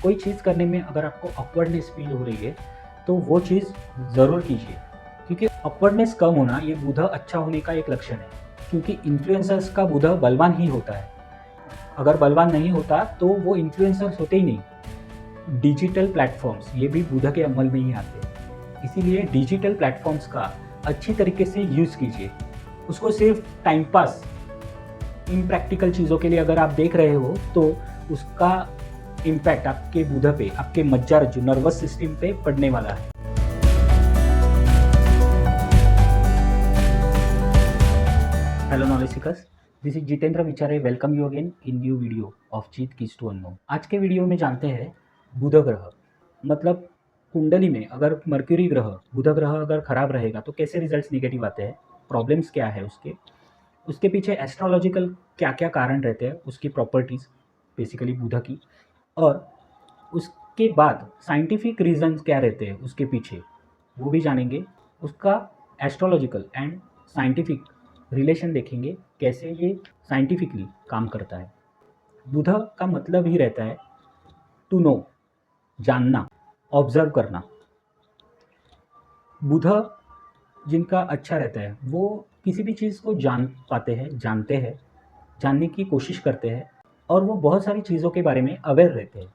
कोई चीज़ करने में अगर आपको ऑकवर्डनेस फील हो रही है तो वो चीज़ ज़रूर कीजिए, क्योंकि ऑकवर्डनेस कम होना ये बुध अच्छा होने का एक लक्षण है। क्योंकि इन्फ्लुएंसर्स का बुध बलवान ही होता है, अगर बलवान नहीं होता तो वो इन्फ्लुएंसर्स होते ही नहीं। डिजिटल प्लेटफॉर्म्स ये भी बुध के अमल में ही आते हैं, इसीलिए डिजिटल प्लेटफॉर्म्स का अच्छी तरीके से यूज़ कीजिए। उसको सिर्फ टाइम पास, इम्प्रैक्टिकल चीज़ों के लिए अगर आप देख रहे हो तो उसका इम्पैक्ट आपके बुध पे, आपके मज्जार जो नर्वस सिस्टम पे पड़ने वाला है। Hello knowledge seekers, this is Jitendra Vichare. Welcome you again in new video of Jeet keys to unknown. आज के वीडियो में जानते हैं बुध ग्रह, मतलब कुंडली में अगर मर्क्यूरी ग्रह, बुध ग्रह अगर खराब रहेगा तो कैसे रिजल्ट्स निगेटिव आते हैं, प्रॉब्लम्स क्या है उसके पीछे एस्ट्रोलॉजिकल क्या क्या कारण रहते हैं, उसकी प्रॉपर्टीज़ बेसिकली बुध की, और उसके बाद साइंटिफिक रीजंस क्या रहते हैं उसके पीछे वो भी जानेंगे। उसका एस्ट्रोलॉजिकल एंड साइंटिफिक रिलेशन देखेंगे, कैसे ये साइंटिफिकली काम करता है। बुध का मतलब ही रहता है टू नो, जानना, ऑब्जर्व करना। बुध जिनका अच्छा रहता है वो किसी भी चीज़ को जान पाते हैं, जानते हैं, जानने की कोशिश करते हैं, और वो बहुत सारी चीज़ों के बारे में अवेयर रहते हैं।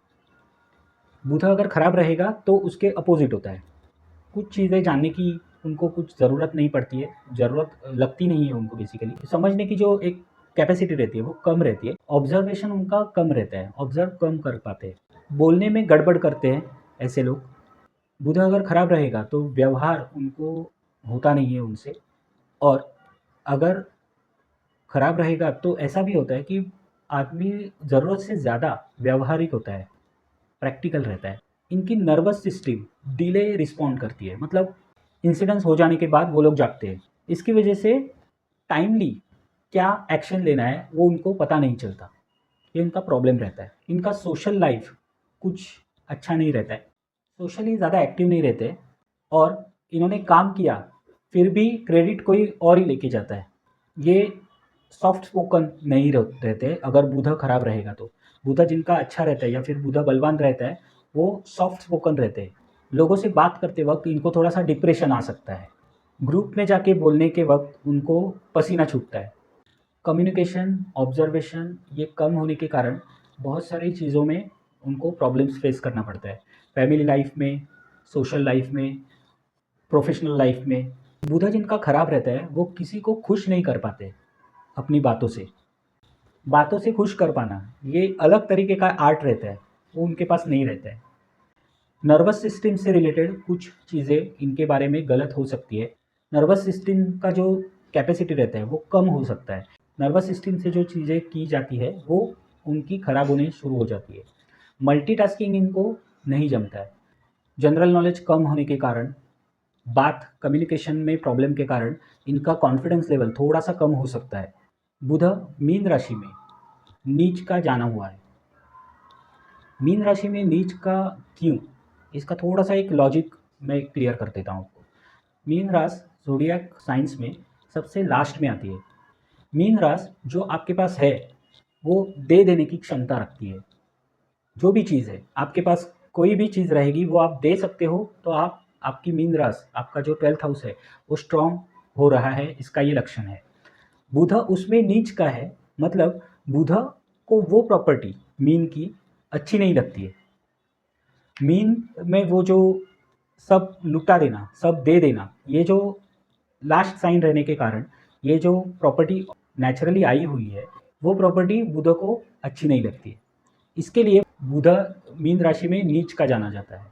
बुध अगर ख़राब रहेगा तो उसके अपोजिट होता है, कुछ चीज़ें जानने की उनको कुछ ज़रूरत नहीं पड़ती है, ज़रूरत लगती नहीं है उनको। बेसिकली समझने की जो एक कैपेसिटी रहती है वो कम रहती है, ऑब्जर्वेशन उनका कम रहता है, ऑब्जर्व कम कर पाते हैं, बोलने में गड़बड़ करते हैं ऐसे लोग। बुध अगर ख़राब रहेगा तो व्यवहार उनको होता नहीं है उनसे, और अगर ख़राब रहेगा तो ऐसा भी होता है कि आदमी ज़रूरत से ज़्यादा व्यावहारिक होता है, प्रैक्टिकल रहता है। इनकी नर्वस सिस्टम डिले रिस्पॉन्ड करती है, मतलब इंसिडेंस हो जाने के बाद वो लोग जागते हैं। इसकी वजह से टाइमली क्या एक्शन लेना है वो उनको पता नहीं चलता, ये उनका प्रॉब्लम रहता है। इनका सोशल लाइफ कुछ अच्छा नहीं रहता है, सोशली ज़्यादा एक्टिव नहीं रहते, और इन्होंने काम किया फिर भी क्रेडिट कोई और ही लेके जाता है। ये सॉफ्ट स्पोकन नहीं रहते अगर बुध खराब रहेगा तो। बुध जिनका अच्छा रहता है या फिर बुध बलवान रहता है वो सॉफ्ट स्पोकन रहते हैं। लोगों से बात करते वक्त इनको थोड़ा सा डिप्रेशन आ सकता है, ग्रुप में जाके बोलने के वक्त उनको पसीना छूटता है। कम्युनिकेशन, ऑब्जर्वेशन ये कम होने के कारण बहुत सारी चीज़ों में उनको प्रॉब्लम्स फेस करना पड़ता है, फैमिली लाइफ में, सोशल लाइफ में, प्रोफेशनल लाइफ में। बुध जिनका खराब रहता है वो किसी को खुश नहीं कर पाते अपनी बातों से खुश कर पाना ये अलग तरीके का आर्ट रहता है, वो उनके पास नहीं रहता है। नर्वस सिस्टम से रिलेटेड कुछ चीज़ें इनके बारे में गलत हो सकती है। नर्वस सिस्टम का जो कैपेसिटी रहता है वो कम हो सकता है। नर्वस सिस्टम से जो चीज़ें की जाती है वो उनकी खराब होने शुरू हो जाती है। मल्टीटास्किंग इनको नहीं जमता है। जनरल नॉलेज कम होने के कारण, बात कम्युनिकेशन में प्रॉब्लम के कारण इनका कॉन्फिडेंस लेवल थोड़ा सा कम हो सकता है। बुध मीन राशि में नीच का जाना हुआ है। मीन राशि में नीच का क्यों, इसका थोड़ा सा एक लॉजिक मैं क्लियर कर देता हूँ आपको। मीन राशि ज़ोडिएक साइंस में सबसे लास्ट में आती है। मीन राशि जो आपके पास है वो दे देने की क्षमता रखती है। जो भी चीज़ है आपके पास, कोई भी चीज़ रहेगी वो आप दे सकते हो, तो आप, आपकी मीन राशि, आपका जो 12th हाउस है वो स्ट्रॉन्ग हो रहा है, इसका ये लक्षण है। बुध उसमें नीच का है, मतलब बुध को वो प्रॉपर्टी मीन की अच्छी नहीं लगती है। मीन में वो जो सब लुटा देना, सब दे देना, ये जो लास्ट साइन रहने के कारण ये जो प्रॉपर्टी नेचुरली आई हुई है वो प्रॉपर्टी बुध को अच्छी नहीं लगती है। इसके लिए बुध मीन राशि में नीच का जाना जाता है।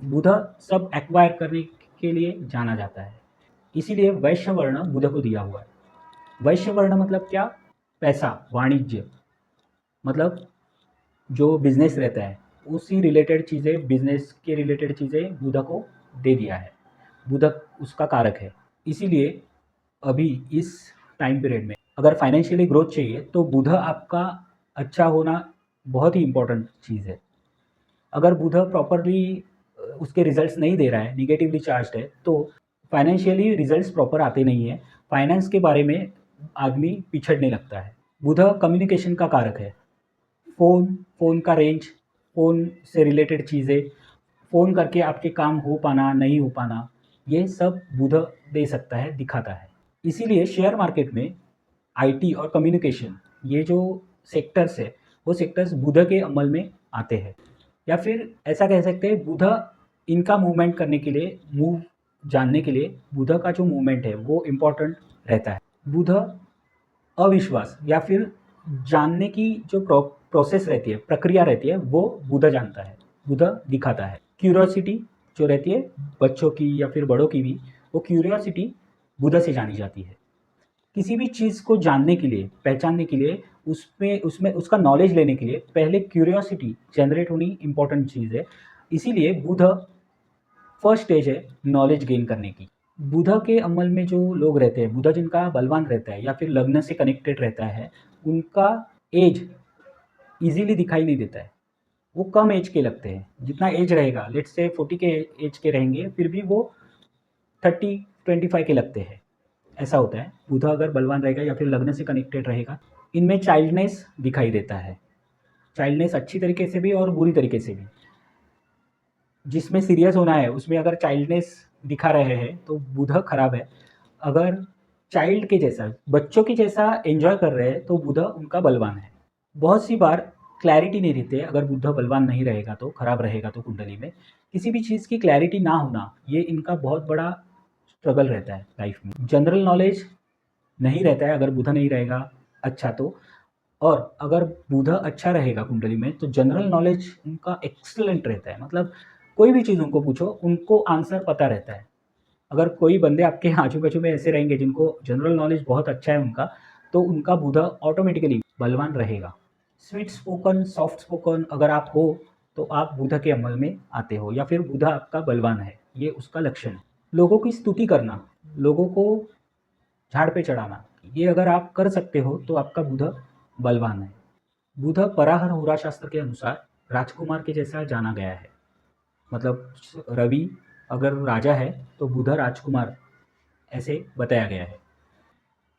बुध सब एक्वायर करने के लिए जाना जाता है, इसीलिए वैश्य वर्ण बुध को दिया हुआ है। वैश्य वर्ण मतलब क्या, पैसा, वाणिज्य, मतलब जो बिजनेस रहता है उसी रिलेटेड चीज़ें, बिजनेस के रिलेटेड चीज़ें बुध को दे दिया है। बुध उसका कारक है, इसीलिए अभी इस टाइम पीरियड में अगर फाइनेंशियली ग्रोथ चाहिए तो बुध आपका अच्छा होना बहुत ही इम्पोर्टेंट चीज़ है। अगर बुध प्रॉपरली उसके रिजल्ट्स नहीं दे रहा है, निगेटिवली चार्ज्ड है, तो फाइनेंशियली रिजल्ट्स प्रॉपर आते नहीं है, फाइनेंस के बारे में आदमी पिछड़ने लगता है। बुध कम्युनिकेशन का कारक है। फ़ोन का रेंज, फ़ोन से रिलेटेड चीज़ें, फ़ोन करके आपके काम हो पाना, नहीं हो पाना, ये सब बुध दे सकता है, दिखाता है। इसीलिए शेयर मार्केट में आईटी और कम्युनिकेशन, ये जो सेक्टर्स है, वो सेक्टर्स बुध के अमल में आते हैं। या फिर ऐसा कह सकते हैं, बुध इनका मूवमेंट करने के लिए, मूव जानने के लिए बुध का जो मूवमेंट है वो इम्पोर्टेंट रहता है। बुध अविश्वास या फिर जानने की जो प्रोसेस रहती है, प्रक्रिया रहती है, वो बुध जानता है, बुध दिखाता है। क्यूरियोसिटी जो रहती है बच्चों की या फिर बड़ों की भी, वो क्यूरियोसिटी बुध से जानी जाती है। किसी भी चीज़ को जानने के लिए, पहचानने के लिए, उसमें उसमें उसका नॉलेज लेने के लिए पहले क्यूरियोसिटी जनरेट होनी इम्पोर्टेंट चीज़ है। इसीलिए बुध फर्स्ट स्टेज है नॉलेज गेन करने की। बुध के अमल में जो लोग रहते हैं, बुध जिनका बलवान रहता है या फिर लग्न से कनेक्टेड रहता है, उनका एज इजीली दिखाई नहीं देता है। वो कम एज के लगते हैं। जितना एज रहेगा, लेट्स से 40 के एज के रहेंगे, फिर भी वो 30-25 के लगते हैं। ऐसा होता है। बुध अगर बलवान रहेगा या फिर लग्न से कनेक्टेड रहेगा, इनमें चाइल्डनेस दिखाई देता है। चाइल्डनेस अच्छी तरीके से भी और बुरी तरीके से भी। जिसमें सीरियस होना है उसमें अगर चाइल्डनेस दिखा रहे हैं तो बुध खराब है। अगर चाइल्ड के जैसा, बच्चों के जैसा एंजॉय कर रहे हैं तो बुध उनका बलवान है। बहुत सी बार क्लैरिटी नहीं रहती है। अगर बुध बलवान नहीं रहेगा तो, खराब रहेगा तो कुंडली में किसी भी चीज़ की क्लैरिटी ना होना, ये इनका बहुत बड़ा स्ट्रगल रहता है लाइफ में। जनरल नॉलेज नहीं रहता है अगर बुध नहीं रहेगा अच्छा तो। और अगर बुध अच्छा रहेगा कुंडली में तो जनरल नॉलेज उनका एक्सीलेंट रहता है। मतलब कोई भी चीज़ उनको पूछो, उनको आंसर पता रहता है। अगर कोई बंदे आपके आजू बाजू में ऐसे रहेंगे जिनको जनरल नॉलेज बहुत अच्छा है उनका, तो उनका बुध ऑटोमेटिकली बलवान रहेगा। स्वीट स्पोकन, सॉफ्ट स्पोकन अगर आप हो तो आप बुध के अमल में आते हो या फिर बुध आपका बलवान है, ये उसका लक्षण है। लोगों की स्तुति करना, लोगों को झाड़ पे चढ़ाना, ये अगर आप कर सकते हो तो आपका बुध बलवान है। बुध पराहर होरा शास्त्र के अनुसार राजकुमार के जैसा जाना गया है। मतलब रवि अगर राजा है तो बुध राजकुमार, ऐसे बताया गया है।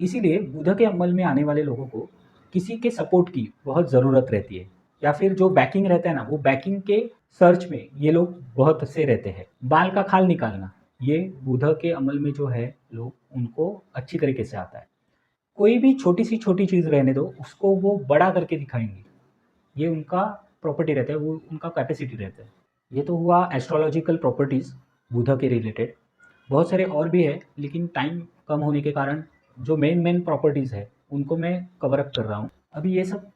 इसीलिए बुध के अमल में आने वाले लोगों को किसी के सपोर्ट की बहुत ज़रूरत रहती है, या फिर जो बैकिंग रहता है ना, वो बैकिंग के सर्च में ये लोग बहुत से रहते हैं। बाल का खाल निकालना, ये बुध के अमल में जो है लोग, उनको अच्छी तरीके से आता है। कोई भी छोटी सी छोटी चीज़ रहने दो, उसको वो बड़ा करके दिखाएंगे। ये उनका प्रॉपर्टी रहता है, वो उनका कैपेसिटी रहता है। ये तो हुआ एस्ट्रोलॉजिकल प्रॉपर्टीज़ बुध के रिलेटेड। बहुत सारे और भी है, लेकिन टाइम कम होने के कारण जो मेन मेन प्रॉपर्टीज़ है उनको मैं कवर अप कर रहा हूँ। अभी ये सब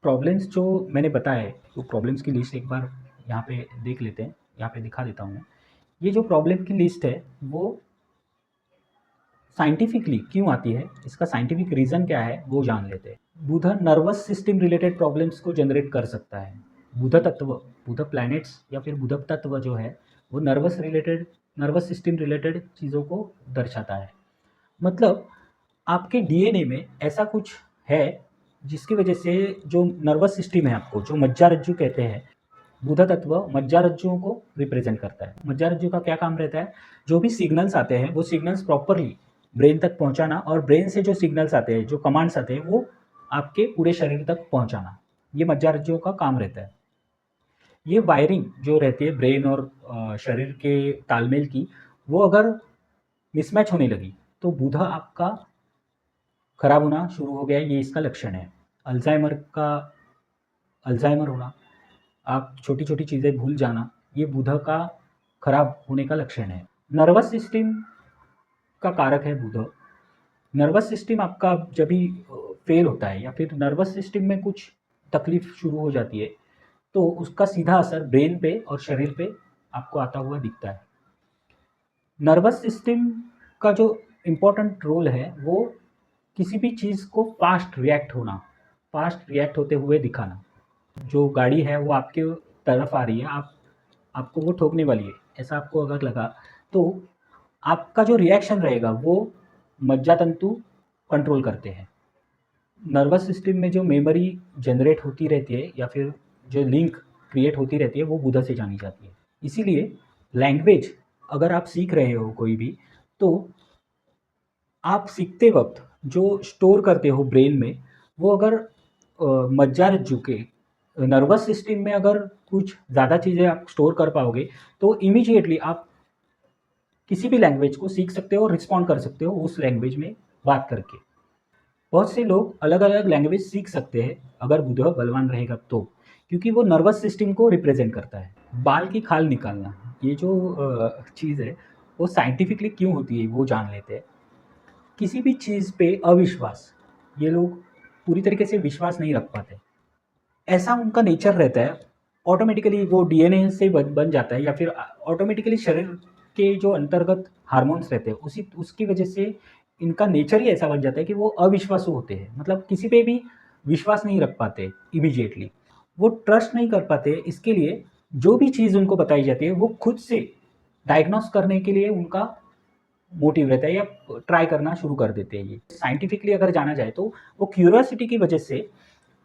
प्रॉब्लम्स जो मैंने बताए, तो प्रॉब्लम्स की लिस्ट एक बार यहाँ पे देख लेते हैं, यहाँ पे दिखा देता हूँ मैं। ये जो प्रॉब्लम की लिस्ट है वो साइंटिफिकली क्यों आती है, इसका साइंटिफिक रीज़न क्या है वो जान लेते हैं। बुध नर्वस सिस्टम रिलेटेड प्रॉब्लम्स को जनरेट कर सकता है। बुध तत्व, बुध प्लैनेट्स या फिर बुध तत्व जो है वो नर्वस सिस्टम रिलेटेड चीज़ों को दर्शाता है। मतलब आपके डीएनए में ऐसा कुछ है जिसकी वजह से जो नर्वस सिस्टम है आपको, जो मज्जारज्जु कहते हैं, बुध तत्व मज्जारज्जुओं को रिप्रेजेंट करता है। मज्जारज्जु का क्या काम रहता है, जो भी सिग्नल्स आते हैं वो सिग्नल्स प्रॉपरली ब्रेन तक पहुंचाना, और ब्रेन से जो सिग्नल्स आते हैं, जो कमांड्स आते हैं, वो आपके पूरे शरीर तक पहुंचाना, ये मज्जारज्जुओं का काम रहता है। ये वायरिंग जो रहती है ब्रेन और शरीर के तालमेल की, वो अगर मिसमैच होने लगी तो बुध आपका खराब होना शुरू हो गया है, ये इसका लक्षण है। अल्जाइमर होना, आप छोटी छोटी चीज़ें भूल जाना, ये बुध का खराब होने का लक्षण है। नर्वस सिस्टम का कारक है बुध। नर्वस सिस्टम आपका जब भी फेल होता है या फिर नर्वस सिस्टम में कुछ तकलीफ शुरू हो जाती है, तो उसका सीधा असर ब्रेन पे और शरीर पे आपको आता हुआ दिखता है। नर्वस सिस्टम का जो इम्पोर्टेंट रोल है वो किसी भी चीज़ को फास्ट रिएक्ट होते हुए दिखाना। जो गाड़ी है वो आपके तरफ आ रही है, आपको वो ठोकने वाली है, ऐसा आपको अगर लगा तो आपका जो रिएक्शन रहेगा वो मज्जातंतु कंट्रोल करते हैं। नर्वस सिस्टम में जो मेमोरी जनरेट होती रहती है या फिर जो लिंक क्रिएट होती रहती है वो बुध से जानी जाती है। इसीलिए लैंग्वेज अगर आप सीख रहे हो कोई भी, तो आप सीखते वक्त जो स्टोर करते हो ब्रेन में, वो अगर मज्जारज्जु के नर्वस सिस्टम में अगर कुछ ज़्यादा चीज़ें आप स्टोर कर पाओगे, तो इमीडिएटली आप किसी भी लैंग्वेज को सीख सकते हो और रिस्पॉन्ड कर सकते हो उस लैंग्वेज में बात करके। बहुत से लोग अलग-अलग लैंग्वेज सीख सकते हैं अगर बुद्ध बलवान रहेगा तो, क्योंकि वो नर्वस सिस्टम को रिप्रेज़ेंट करता है। बाल की खाल निकालना, ये जो चीज़ है, वो साइंटिफिकली क्यों होती है, वो जान लेते हैं। किसी भी चीज़ पे अविश्वास, ये लोग पूरी तरीके से विश्वास नहीं रख पाते। ऐसा उनका नेचर रहता है, ऑटोमेटिकली वो डीएनए से बन जाता है या फिर ऑटोमेटिकली शरीर के जो अंतर्गत हार्मोन्स रहते हैं उसी उसकी वजह से इनका नेचर ही ऐसा बन जाता है कि वो अविश्वासु होते हैं। मतलब किसी पे भी विश्वास नहीं रख पाते इमीडिएटली। वो ट्रस्ट नहीं कर पाते, इसके लिए जो भी चीज़ उनको बताई जाती है वो खुद से डायग्नोस करने के लिए उनका मोटिव रहता है या ट्राई करना शुरू कर देते हैं ये। साइंटिफिकली अगर जाना जाए तो वो क्यूरियोसिटी की वजह से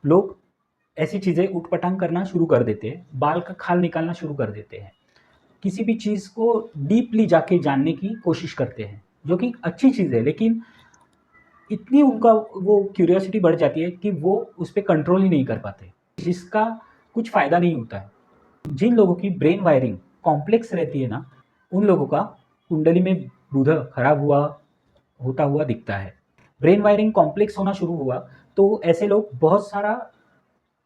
लोग ऐसी चीज़ें ऊट-पटांग करना शुरू कर देते हैं, बाल का खाल निकालना शुरू कर देते हैं। किसी भी चीज़ को डीपली जाके जानने की कोशिश करते हैं, जो कि अच्छी चीज़ है, लेकिन इतनी उनका वो क्यूरियोसिटी बढ़ जाती है कि वो उस पे कंट्रोल ही नहीं कर पाते, जिसका कुछ फ़ायदा नहीं होता है। जिन लोगों की ब्रेन वायरिंग कॉम्प्लेक्स रहती है ना, उन लोगों का कुंडली में बुध खराब होता हुआ दिखता है। ब्रेन वायरिंग कॉम्प्लेक्स होना शुरू हुआ, तो ऐसे लोग बहुत सारा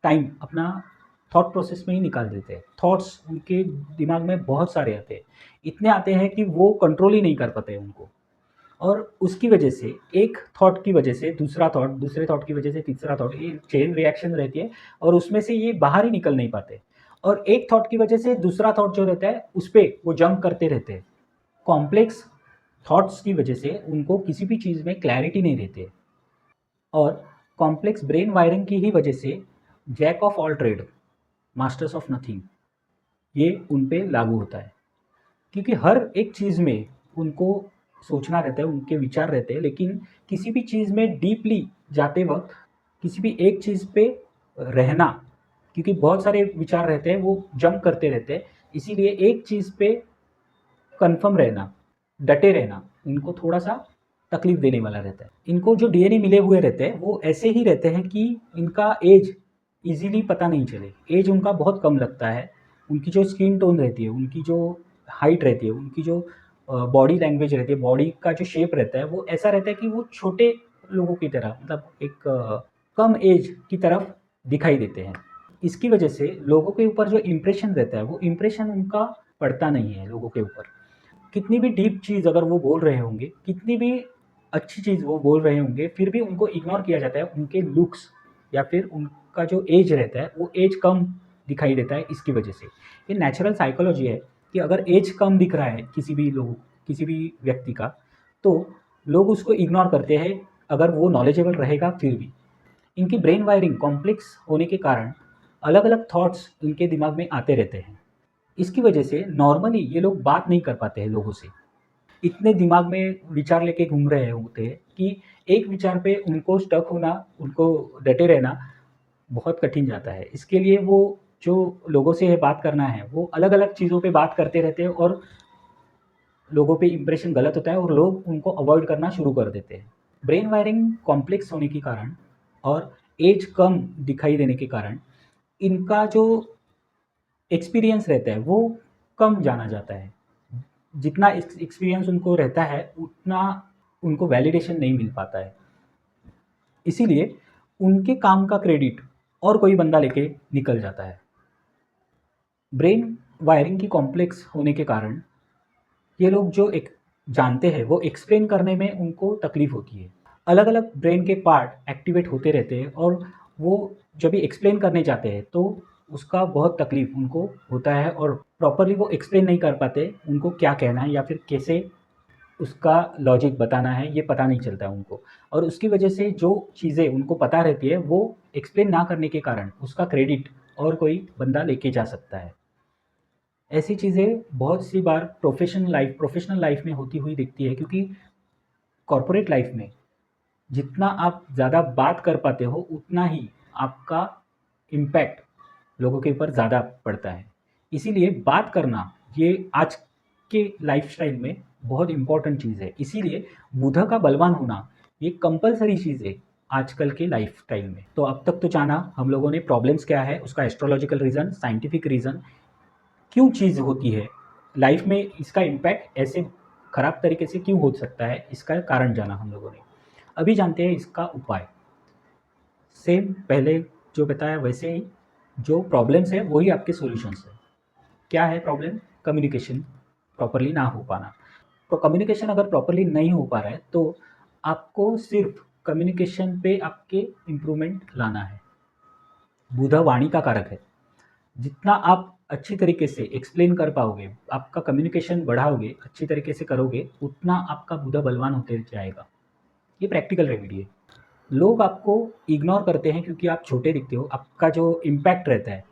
टाइम अपना थॉट प्रोसेस में ही निकाल देते हैं। थॉट्स उनके दिमाग में बहुत सारे आते हैं, इतने आते हैं कि वो कंट्रोल ही नहीं कर पाते उनको। और उसकी वजह से एक थॉट की वजह से दूसरा थॉट, दूसरे थॉट की वजह से तीसरा थॉट, ये चेन रिएक्शन रहती है और उसमें से ये बाहर ही निकल नहीं पाते। और एक थॉट की वजह से दूसरा थॉट जो रहता है उस पे वो जंप करते रहते हैं। कॉम्प्लेक्स थॉट्स की वजह से उनको किसी भी चीज़ में क्लैरिटी नहीं रहती है। और कॉम्प्लेक्स ब्रेन वायरिंग की ही वजह से jack of all trade, masters of nothing, ये उन पे लागू होता है। क्योंकि हर एक चीज़ में उनको सोचना रहता है, उनके विचार रहते हैं, लेकिन किसी भी चीज़ में डीपली जाते वक़्त किसी भी एक चीज़ पे रहना, क्योंकि बहुत सारे विचार रहते हैं, वो जंप करते रहते हैं, इसीलिए एक चीज़ पे कन्फर्म रहना, डटे रहना, इनको थोड़ा-सा तकलीफ़ देने वाला रहता है। इनको जो डीएनए मिले हुए रहते हैं, वो ऐसे ही रहते हैं कि इनका ऐज ईज़िली पता नहीं चले। ऐज उनका बहुत कम लगता है। उनकी जो स्किन टोन रहती है, उनकी जो हाइट रहती है, उनकी जो बॉडी लैंग्वेज रहती है, बॉडी का जो शेप रहता है, वो ऐसा रहता है कि वो छोटे लोगों की तरह, मतलब एक कम ऐज की तरफ दिखाई देते हैं। इसकी वजह से लोगों के ऊपर जो इम्प्रेशन रहता है, वो इम्प्रेशन उनका पड़ता नहीं है लोगों के ऊपर। कितनी भी डीप चीज़ अगर वो बोल रहे होंगे, कितनी भी अच्छी चीज़ वो बोल रहे होंगे, फिर भी उनको इग्नोर किया जाता है उनके लुक्स या फिर उनका जो एज रहता है, वो एज कम दिखाई देता है इसकी वजह से। ये नेचुरल साइकोलॉजी है कि अगर एज कम दिख रहा है किसी भी व्यक्ति का, तो लोग उसको इग्नोर करते हैं, अगर वो नॉलेजेबल रहेगा फिर भी। इनकी ब्रेन वायरिंग कॉम्प्लेक्स होने के कारण अलग-अलग थॉट्स इनके दिमाग में आते रहते हैं। इसकी वजह से नॉर्मली ये लोग बात नहीं कर पाते हैं लोगों से। इतने दिमाग में विचार लेके घूम रहे होते हैं कि एक विचार पे उनको स्टक होना, उनको डटे रहना बहुत कठिन जाता है। इसके लिए वो जो लोगों से बात करना है, वो अलग-अलग चीज़ों पे बात करते रहते हैं और लोगों पे इंप्रेशन गलत होता है और लोग उनको अवॉइड करना शुरू कर देते हैं। ब्रेन वायरिंग कॉम्प्लेक्स होने के कारण और एज कम दिखाई देने के कारण इनका जो एक्सपीरियंस रहता है वो कम जाना जाता है। जितना एक्सपीरियंस उनको रहता है उतना उनको वैलिडेशन नहीं मिल पाता है। इसीलिए उनके काम का क्रेडिट और कोई बंदा लेके निकल जाता है। ब्रेन वायरिंग की कॉम्प्लेक्स होने के कारण ये लोग जो एक जानते हैं वो एक्सप्लेन करने में उनको तकलीफ़ होती है। अलग-अलग ब्रेन के पार्ट एक्टिवेट होते रहते हैं और वो जब भी एक्सप्लेन करने जाते हैं तो उसका बहुत तकलीफ़ उनको होता है और प्रॉपर्ली वो एक्सप्लेन नहीं कर पाते, उनको क्या कहना है या फिर कैसे उसका लॉजिक बताना है, ये पता नहीं चलता है उनको। और उसकी वजह से जो चीज़ें उनको पता रहती है वो एक्सप्लेन ना करने के कारण उसका क्रेडिट और कोई बंदा लेके जा सकता है। ऐसी चीज़ें बहुत सी बार प्रोफ़ेशनल लाइफ़ में होती हुई दिखती है, क्योंकि कॉर्पोरेट लाइफ़ में जितना आप ज़्यादा बात कर पाते हो, उतना ही आपका इम्पैक्ट लोगों के ऊपर ज़्यादा पड़ता है। इसीलिए बात करना ये आज के लाइफ़स्टाइल में बहुत इम्पोर्टेंट चीज़ है। इसीलिए बुध का बलवान होना ये कंपल्सरी चीज़ है। आजकल के लाइफस्टाइल में। तो अब तक तो जाना हम लोगों ने प्रॉब्लम्स क्या है, उसका एस्ट्रोलॉजिकल रीज़न, साइंटिफिक रीज़न, क्यों चीज़ होती है, लाइफ में इसका इम्पैक्ट ऐसे ख़राब तरीके से क्यों हो सकता है, इसका कारण जाना हम लोगों ने। अभी जानते हैं इसका उपाय। सेम पहले जो बताया वैसे ही जो प्रॉब्लम्स है वही आपके सॉल्यूशंस है। क्या है प्रॉब्लम? कम्युनिकेशन प्रॉपर्ली ना हो पाना। तो कम्युनिकेशन अगर प्रॉपर्ली नहीं हो पा रहा है तो आपको सिर्फ कम्युनिकेशन पे आपके इम्प्रूवमेंट लाना है। बुध वाणी का कारक है। जितना आप अच्छी तरीके से एक्सप्लेन कर पाओगे, आपका कम्युनिकेशन बढ़ाओगे, अच्छी तरीके से करोगे, उतना आपका बुध बलवान होते जाएगा। ये प्रैक्टिकल रेमेडी है। लोग आपको इग्नोर करते हैं क्योंकि आप छोटे दिखते हो। आपका जो इम्पैक्ट रहता है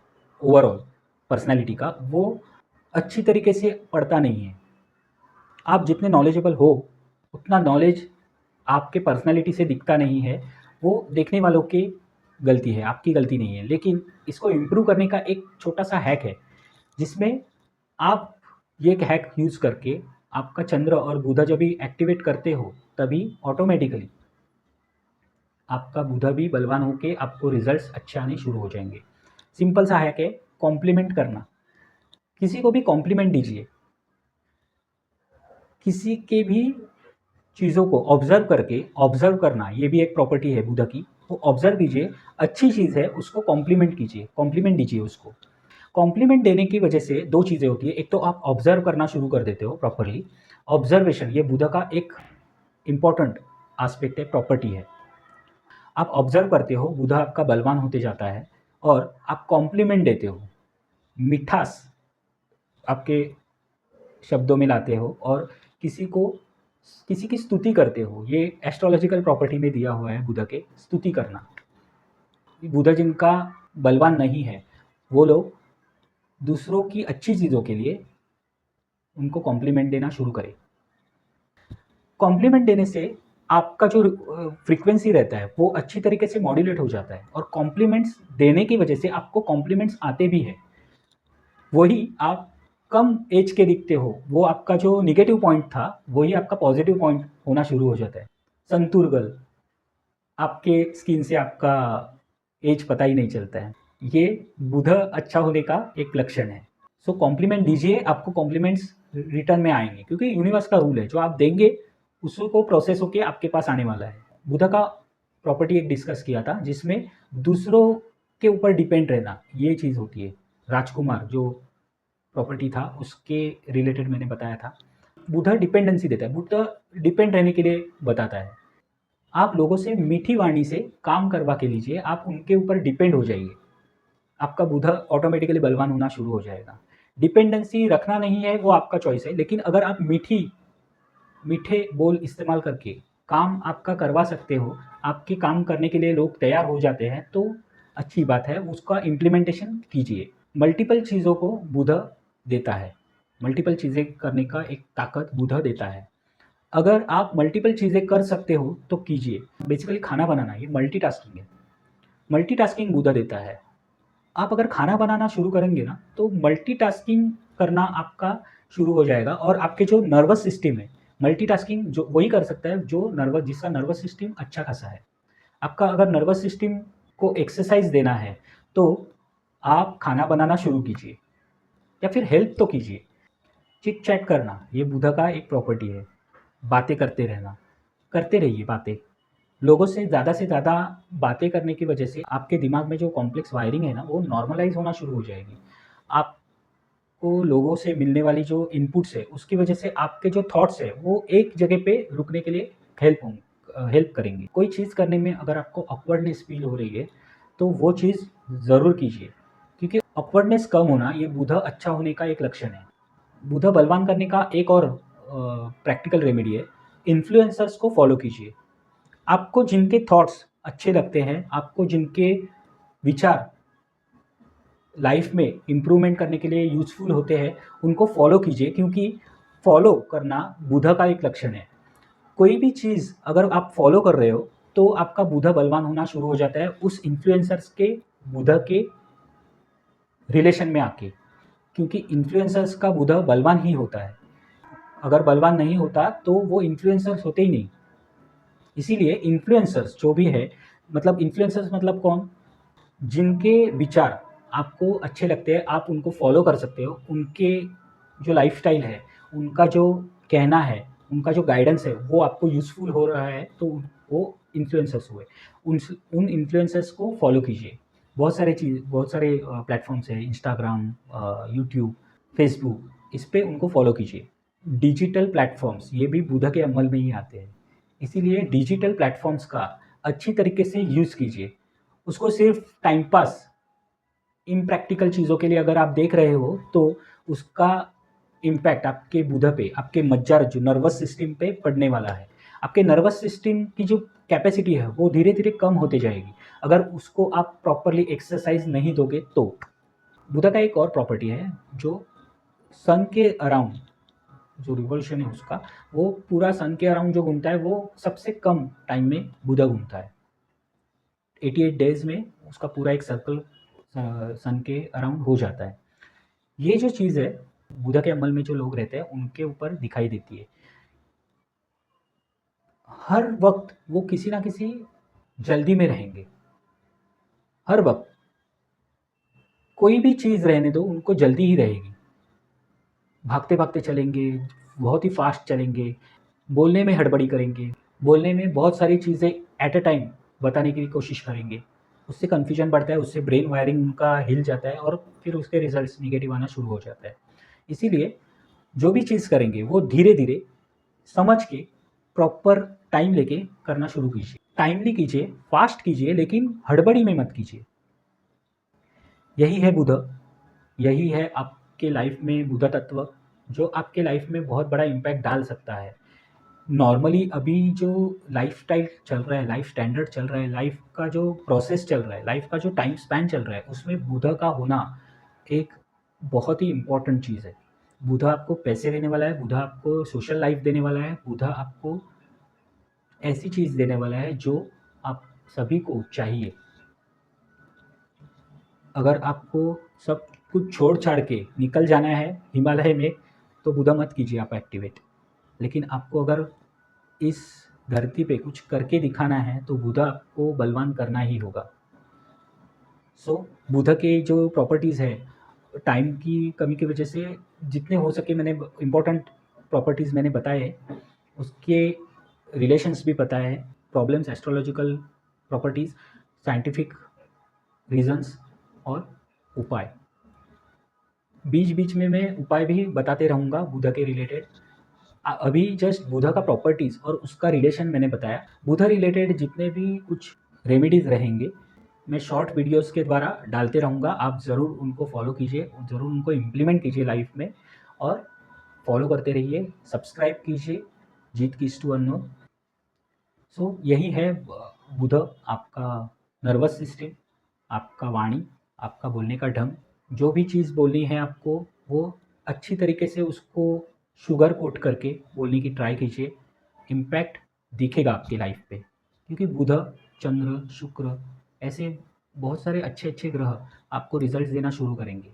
ओवरऑल पर्सनैलिटी का, वो अच्छी तरीके से पड़ता नहीं है। आप जितने नॉलेजेबल हो उतना नॉलेज आपके पर्सनैलिटी से दिखता नहीं है। वो देखने वालों की गलती है, आपकी गलती नहीं है। लेकिन इसको इम्प्रूव करने का एक छोटा सा हैक है, जिसमें आप ये एक हैक यूज़ करके आपका चंद्र और बुध जब भी एक्टिवेट करते हो तभी ऑटोमेटिकली आपका बुध भी बलवान होके आपको रिजल्ट्स अच्छे आने शुरू हो जाएंगे। सिंपल सा हैक है, कॉम्प्लीमेंट करना। किसी को भी कॉम्प्लीमेंट दीजिए। किसी के भी चीज़ों को ऑब्जर्व करके, ऑब्जर्व करना ये भी एक प्रॉपर्टी है बुध की। तो ऑब्जर्व कीजिए, अच्छी चीज़ है उसको कॉम्प्लीमेंट कीजिए, कॉम्प्लीमेंट दीजिए उसको। कॉम्प्लीमेंट देने की वजह से दो चीज़ें होती है। एक तो आप ऑब्जर्व करना शुरू कर देते हो प्रॉपर्ली। ऑब्जर्वेशन ये बुध का एक इम्पॉर्टेंट एस्पेक्ट है, प्रॉपर्टी है। आप ऑब्जर्व करते हो, बुध आपका बलवान होते जाता है और आप कॉम्प्लीमेंट देते हो, मिठास आपके शब्दों में लाते हो और किसी की स्तुति करते हो। ये एस्ट्रोलॉजिकल प्रॉपर्टी में दिया हुआ है बुध के, स्तुति करना। बुध जिनका बलवान नहीं है वो लोग दूसरों की अच्छी चीज़ों के लिए उनको कॉम्प्लीमेंट देना शुरू करें। कॉम्प्लीमेंट देने से आपका जो फ्रीक्वेंसी रहता है वो अच्छी तरीके से मॉड्यूलेट हो जाता है और कॉम्प्लीमेंट्स देने की वजह से आपको कॉम्प्लीमेंट्स आते भी हैं। वही आप कम एज के दिखते हो, वो आपका जो निगेटिव पॉइंट था वही आपका पॉजिटिव पॉइंट होना शुरू हो जाता है। संतुरगल, आपके स्किन से आपका एज पता ही नहीं चलता है। ये बुध अच्छा होने का एक लक्षण है। सो कॉम्प्लीमेंट दीजिए, आपको कॉम्प्लीमेंट्स रिटर्न में आएंगे क्योंकि यूनिवर्स का रूल है, जो आप देंगे उसको प्रोसेस होके आपके पास आने वाला है। बुध का प्रॉपर्टी एक डिस्कस किया था जिसमें दूसरों के ऊपर डिपेंड रहना ये चीज़ होती है। राजकुमार जो प्रॉपर्टी था उसके रिलेटेड मैंने बताया था। बुध डिपेंडेंसी देता है, बुध डिपेंड रहने के लिए बताता है। आप लोगों से मीठी वाणी से काम करवा के लीजिए, आप उनके ऊपर डिपेंड हो जाइए, आपका बुध ऑटोमेटिकली बलवान होना शुरू हो जाएगा। डिपेंडेंसी रखना नहीं है वो आपका चॉइस है, लेकिन अगर आप मीठे बोल इस्तेमाल करके काम आपका करवा सकते हो, आपके काम करने के लिए लोग तैयार हो जाते हैं, तो अच्छी बात है, उसका इम्प्लीमेंटेशन कीजिए। मल्टीपल चीज़ों को बुध देता है, मल्टीपल चीज़ें करने का एक ताकत बुध देता है। अगर आप मल्टीपल चीज़ें कर सकते हो तो कीजिए। बेसिकली खाना बनाना ये मल्टीटास्किंग है, मल्टीटास्किंग बुध देता है। आप अगर खाना बनाना शुरू करेंगे ना तो मल्टीटास्किंग करना आपका शुरू हो जाएगा और आपके जो नर्वस सिस्टम है, मल्टीटास्किंग जो वही कर सकता है जो जिसका नर्वस सिस्टम अच्छा खासा है। आपका अगर नर्वस सिस्टम को एक्सरसाइज देना है तो आप खाना बनाना शुरू कीजिए या फिर हेल्प तो कीजिए। चिट चैट करना ये बुध का एक प्रॉपर्टी है। बातें करते रहना, करते रहिए बातें। लोगों से ज़्यादा बातें करने की वजह से आपके दिमाग में जो कॉम्प्लेक्स वायरिंग है ना वो नॉर्मलाइज होना शुरू हो जाएगी। आपको लोगों से मिलने वाली जो इनपुट्स है उसकी वजह से आपके जो थॉट्स है वो एक जगह पे रुकने के लिए हेल्प करेंगे। कोई चीज़ करने में अगर आपको ऑकवर्डनेस फील हो रही है तो वो चीज़ ज़रूर कीजिए, क्योंकि ऑकवर्डनेस कम होना ये बुध अच्छा होने का एक लक्षण है। बुध बलवान करने का एक और प्रैक्टिकल रेमेडी है, इन्फ्लुएंसर्स को फॉलो कीजिए। आपको जिनके थॉट्स अच्छे लगते हैं, आपको जिनके विचार लाइफ में इम्प्रूवमेंट करने के लिए यूज़फुल होते हैं, उनको फॉलो कीजिए, क्योंकि फॉलो करना बुध का एक लक्षण है। कोई भी चीज़ अगर आप फॉलो कर रहे हो तो आपका बुध बलवान होना शुरू हो जाता है उस इन्फ्लुएंसर्स के बुध के रिलेशन में आके, क्योंकि इन्फ्लुएंसर्स का बुध बलवान ही होता है। अगर बलवान नहीं होता तो वो इन्फ्लुएंसर्स होते ही नहीं। इसीलिए इन्फ्लुएंसर्स जो भी है मतलब इन्फ्लुएंसर्स मतलब कौन? जिनके विचार आपको अच्छे लगते हैं, आप उनको फॉलो कर सकते हो, उनके जो लाइफ़स्टाइल है, उनका जो कहना है, उनका जो गाइडेंस है, वो आपको यूज़फुल हो रहा है, तो वो इन्फ्लुएंसर्स हुए। उन इन्फ्लुएंसर्स को फॉलो कीजिए। बहुत सारे प्लेटफ़ॉर्म्स हैं, इंस्टाग्राम, यूट्यूब, फेसबुक, इस पे उनको फॉलो कीजिए। डिजिटल प्लेटफ़ॉर्म्स ये भी बुधा के अमल में ही आते हैं। इसीलिए डिजिटल प्लेटफ़ॉर्म्स का अच्छी तरीके से यूज़ कीजिए। उसको सिर्फ़ टाइम पास, इम्प्रैक्टिकल चीज़ों के लिए अगर आप देख रहे हो, तो उसका इम्पैक्ट आपके बुधा पे, आपके मज्जार जो नर्वस सिस्टम पे पड़ने वाला है। आपके नर्वस सिस्टम की जो कैपेसिटी है, वो धीरे-धीरे कम होते जाएगी, अगर उसको आप प्रॉपर्ली एक्सरसाइज़ नहीं दोगे तो। बुधा का एक और प्रॉपर्टी है, जो सन के अराउंड जो रिवॉल्यूशन है उसका, वो पूरा सन के अराउंड जो घूमता है, वो सबसे कम टाइम में बुधा घूमता है। 88 डेज़ में उसका पूरा एक सर्कल सन के अराउंड हो जाता है। ये जो चीज़ है, बुधा के अमल में जो लोग रहते हैं, उनके ऊपर दिखाई देती है। हर वक़्त वो किसी न किसी जल्दी में रहेंगे, हर वक़्त। कोई भी चीज़ रहने दो, उनको जल्दी ही रहेगी। भागते-भागते चलेंगे, बहुत ही फ़ास्ट चलेंगे, बोलने में हड़बड़ी करेंगे, बोलने में बहुत सारी चीज़ें एट अ टाइम बताने की कोशिश करेंगे। उससे कन्फ्यूजन बढ़ता है, उससे ब्रेन वायरिंग उनका हिल जाता है और फिर उसके रिज़ल्ट्स नेगेटिव आना शुरू हो जाता है। इसीलिए जो भी चीज़ करेंगे, वो धीरे-धीरे समझ के प्रॉपर टाइम लेके करना शुरू कीजिए। टाइमली कीजिए, फ़ास्ट कीजिए, लेकिन हड़बड़ी में मत कीजिए। यही है बुध, यही है आपके लाइफ में बुधा तत्व, जो आपके लाइफ में बहुत बड़ा इम्पैक्ट डाल सकता है। नॉर्मली अभी जो लाइफ़स्टाइल चल रहा है, लाइफ़ स्टैंडर्ड चल रहा है, लाइफ़ का जो प्रोसेस चल रहा है, लाइफ़ का जो टाइम स्पैन चल रहा है, उसमें बुधा का होना एक बहुत ही इम्पोर्टेंट चीज़ है। बुधा आपको पैसे देने वाला है, बुधा आपको सोशल लाइफ़ देने वाला है, बुधा आपको ऐसी चीज़ देने वाला है जो आप सभी को चाहिए। अगर आपको सब कुछ छोड़-छाड़ के निकल जाना है हिमालय में, तो बुधा मत कीजिए आप एक्टिवेट। लेकिन आपको अगर इस धरती पे कुछ करके दिखाना है, तो बुधा आपको बलवान करना ही होगा। सो बुधा के जो प्रॉपर्टीज़ है, टाइम की कमी की वजह से जितने हो सके मैंने इम्पोर्टेंट प्रॉपर्टीज़ मैंने बताए, उसके रिलेशंस भी बताए हैं, problems, astrological properties, scientific reasons और उपाय। बीच-बीच में मैं उपाय भी बताते रहूँगा बुधा के रिलेटेड। अभी जस्ट बुधा का प्रॉपर्टीज़ और उसका रिलेशन मैंने बताया। बुधा रिलेटेड जितने भी कुछ रेमेडीज़ रहेंगे, मैं शॉर्ट वीडियोज़ के द्वारा डालते रहूँगा। आप ज़रूर उनको फॉलो कीजिए, ज़रूर उनको इम्प्लीमेंट कीजिए लाइफ़ में और फॉलो करते रहिए, सब्सक्राइब कीजिए, जीत कीज़ टू अननोन। सो यही है बुध, आपका नर्वस सिस्टम, आपका वाणी, आपका बोलने का ढंग। जो भी चीज़ बोलनी है आपको, वो अच्छी तरीके से उसको शुगर कोट करके बोलने की ट्राई कीजिए। इम्पैक्ट दिखेगा आपकी लाइफ पे, क्योंकि बुध, चंद्र, शुक्र ऐसे बहुत सारे अच्छे-अच्छे ग्रह आपको रिज़ल्ट्स देना शुरू करेंगे,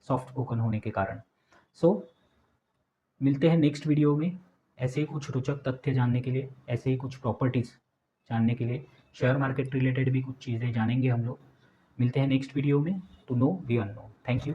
सॉफ्ट स्पोकन होने के कारण। सो मिलते हैं नेक्स्ट वीडियो में, ऐसे ही कुछ रोचक तथ्य जानने के लिए, ऐसे ही कुछ प्रॉपर्टीज़ जानने के लिए, शेयर मार्केट रिलेटेड भी कुछ चीज़ें जानेंगे हम लोग। मिलते हैं नेक्स्ट वीडियो में। To know the unknown. Thank you.